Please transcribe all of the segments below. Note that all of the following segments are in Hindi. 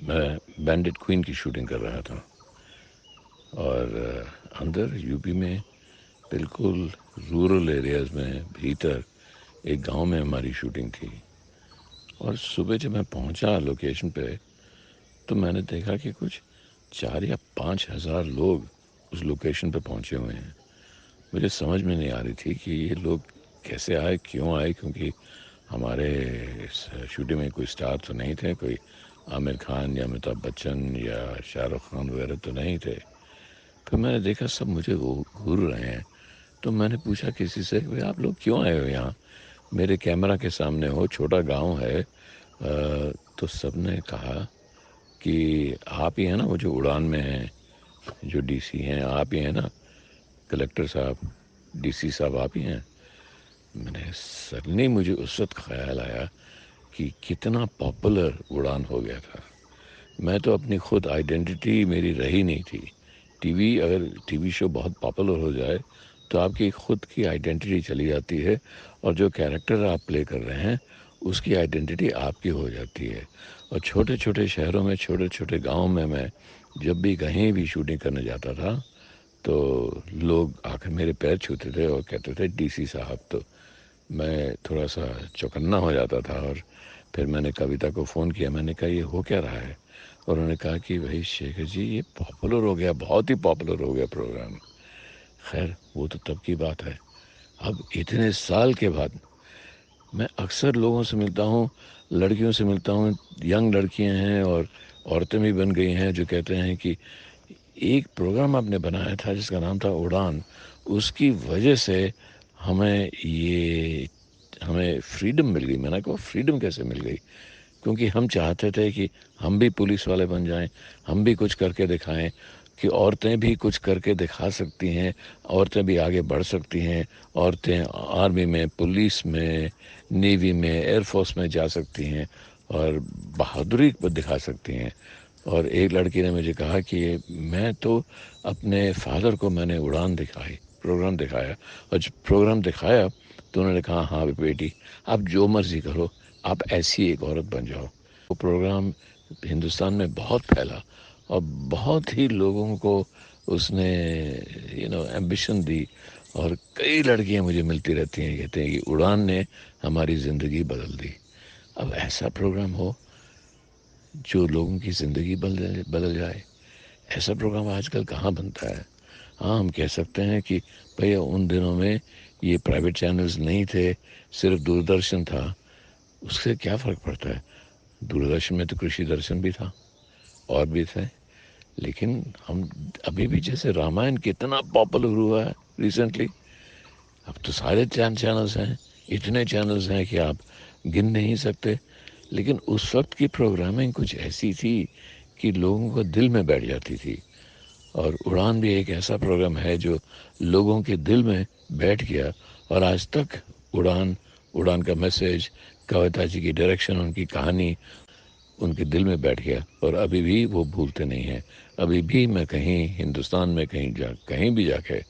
मैं बैंडिट क्वीन की शूटिंग कर रहा था और अंदर यूपी में बिल्कुल रूरल एरियाज़ में भीतर एक गांव में हमारी शूटिंग थी। और सुबह जब मैं पहुंचा लोकेशन पे तो मैंने देखा कि कुछ 4 या 5 हज़ार लोग उस लोकेशन पे पहुंचे हुए हैं। मुझे समझ में नहीं आ रही थी कि ये लोग कैसे आए, क्यों आए, क्योंकि हमारे इस शूटिंग में कोई स्टार तो नहीं थे, कोई आमिर खान या अमिताभ बच्चन या शाहरुख खान वगैरह तो नहीं थे। फिर मैंने देखा सब मुझे घूर रहे हैं। तो मैंने पूछा किसी से कि भाई आप लोग क्यों आए हो यहाँ, मेरे कैमरा के सामने हो, छोटा गांव है। तो सब ने कहा कि आप ही हैं ना वो जो उड़ान में हैं, जो डीसी हैं, आप ही हैं ना, कलेक्टर साहब, डीसी साहब आप ही हैं। मैंने सडनली मुझे उस वक्त ख्याल आया कि कितना पॉपुलर उड़ान हो गया था। मैं तो अपनी खुद आइडेंटिटी मेरी रही नहीं थी। अगर टीवी शो बहुत पॉपुलर हो जाए तो आपकी खुद की आइडेंटिटी चली जाती है और जो कैरेक्टर आप प्ले कर रहे हैं उसकी आइडेंटिटी आपकी हो जाती है। और छोटे छोटे शहरों में, छोटे छोटे गाँव में मैं जब भी कहीं भी शूटिंग करने जाता था तो लोग आकर मेरे पैर छूते थे और कहते थे डीसी साहब। तो मैं थोड़ा सा चौकन्ना हो जाता था और फिर मैंने कविता को फ़ोन किया। मैंने कहा ये हो क्या रहा है? और उन्होंने कहा कि भाई शेखर जी ये पॉपुलर हो गया, बहुत ही पॉपुलर हो गया प्रोग्राम। खैर वो तो तब की बात है। अब इतने साल के बाद मैं अक्सर लोगों से मिलता हूँ, लड़कियों से मिलता हूँ, यंग लड़कियाँ हैं और औरतें भी बन गई हैं जो कहते हैं कि एक प्रोग्राम आपने बनाया था जिसका नाम था उड़ान, उसकी वजह से हमें ये हमें फ्रीडम मिल गई। मैंने कहा फ्रीडम कैसे मिल गई? क्योंकि हम चाहते थे कि हम भी पुलिस वाले बन जाएं, हम भी कुछ करके दिखाएं कि औरतें भी कुछ करके दिखा सकती हैं, औरतें भी आगे बढ़ सकती हैं, औरतें आर्मी में, पुलिस में, नेवी में, एयरफोर्स में जा सकती हैं और बहादुरी दिखा सकती हैं। और एक लड़की ने मुझे कहा कि मैं तो अपने फादर को मैंने उड़ान दिखाई, प्रोग्राम दिखाया, और जब प्रोग्राम दिखाया तो उन्होंने कहा हाँ बेटी आप जो मर्जी करो, आप ऐसी एक औरत बन जाओ। वो प्रोग्राम हिंदुस्तान में बहुत फैला और बहुत ही लोगों को उसने एम्बिशन दी। और कई लड़कियां मुझे मिलती रहती हैं, कहते हैं कि उड़ान ने हमारी ज़िंदगी बदल दी। अब ऐसा प्रोग्राम हो जो लोगों की ज़िंदगी बदल बदल जाए, ऐसा प्रोग्राम आजकल कहाँ बनता है। हाँ हम कह सकते हैं कि भैया उन दिनों में ये प्राइवेट चैनल्स नहीं थे, सिर्फ दूरदर्शन था, उससे क्या फ़र्क पड़ता है। दूरदर्शन में तो कृषि दर्शन भी था और भी थे। लेकिन हम अभी भी, जैसे रामायण कितना पॉपुलर हुआ है रिसेंटली, अब तो सारे चैनल्स हैं, इतने चैनल्स हैं कि आप गिन नहीं सकते। लेकिन उस वक्त की प्रोग्रामिंग कुछ ऐसी थी कि लोगों को दिल में बैठ जाती थी। और उड़ान भी एक ऐसा प्रोग्राम है जो लोगों के दिल में बैठ गया। और आज तक उड़ान, उड़ान का मैसेज, कविता जी की डायरेक्शन, उनकी कहानी उनके दिल में बैठ गया और अभी भी वो भूलते नहीं हैं। अभी भी मैं कहीं हिंदुस्तान में कहीं भी जाके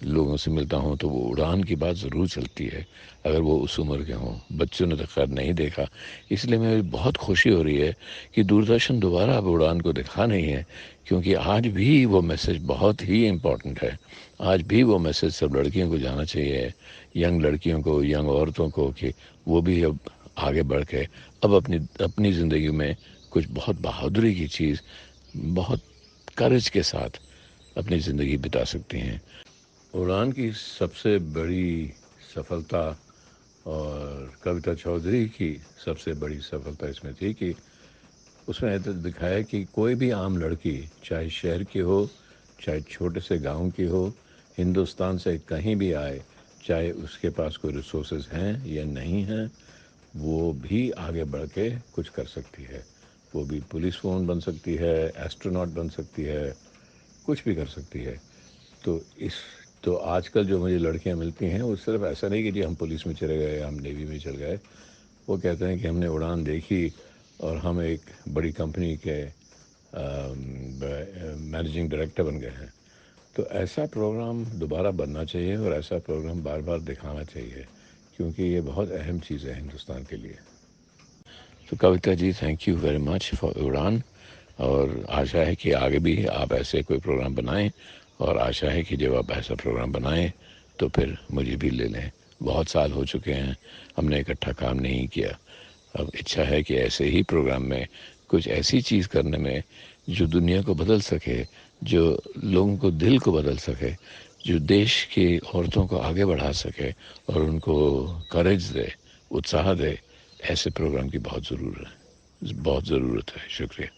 लोगों से मिलता हूँ तो वो उड़ान की बात ज़रूर चलती है, अगर वो उस उम्र के हों। बच्चों ने तो खैर नहीं देखा, इसलिए मुझे बहुत खुशी हो रही है कि दूरदर्शन दोबारा अब उड़ान को दिखा नहीं है, क्योंकि आज भी वो मैसेज बहुत ही इम्पोर्टेंट है। आज भी वो मैसेज सब लड़कियों को जाना चाहिए, यंग लड़कियों को, यंग औरतों को, कि वो भी अब आगे बढ़ के अब अपनी अपनी ज़िंदगी में कुछ बहुत बहादुरी की चीज़, बहुत करेज के साथ अपनी ज़िंदगी बिता सकती हैं। उड़ान की सबसे बड़ी सफलता और कविता चौधरी की सबसे बड़ी सफलता इसमें थी कि उसमें ऐसा दिखाया कि कोई भी आम लड़की, चाहे शहर की हो, चाहे छोटे से गांव की हो, हिंदुस्तान से कहीं भी आए, चाहे उसके पास कोई रिसोर्सेज हैं या नहीं हैं, वो भी आगे बढ़ के कुछ कर सकती है। वो भी पुलिस वूमन बन सकती है, एस्ट्रोनॉट बन सकती है, कुछ भी कर सकती है। तो इस तो आजकल जो मुझे लड़कियां मिलती हैं वो सिर्फ ऐसा नहीं कि जी हम पुलिस में चले गए, हम नेवी में चले गए। वो कहते हैं कि हमने उड़ान देखी और हम एक बड़ी कंपनी के मैनेजिंग डायरेक्टर बन गए हैं। तो ऐसा प्रोग्राम दोबारा बनना चाहिए और ऐसा प्रोग्राम बार बार दिखाना चाहिए, क्योंकि ये बहुत अहम चीज़ है हिंदुस्तान के लिए। तो Kavita ji, thank you very much for Udaan. और आशा है कि आगे भी आप ऐसे कोई प्रोग्राम बनाएं, और आशा है कि जब आप ऐसा प्रोग्राम बनाएं तो फिर मुझे भी ले लें। बहुत साल हो चुके हैं हमने इकट्ठा काम नहीं किया। अब इच्छा है कि ऐसे ही प्रोग्राम में कुछ ऐसी चीज़ करने में जो दुनिया को बदल सके, जो लोगों को दिल को बदल सके, जो देश की औरतों को आगे बढ़ा सके और उनको करेज दे, उत्साह दे, ऐसे प्रोग्राम की बहुत ज़रूरत है। शुक्रिया।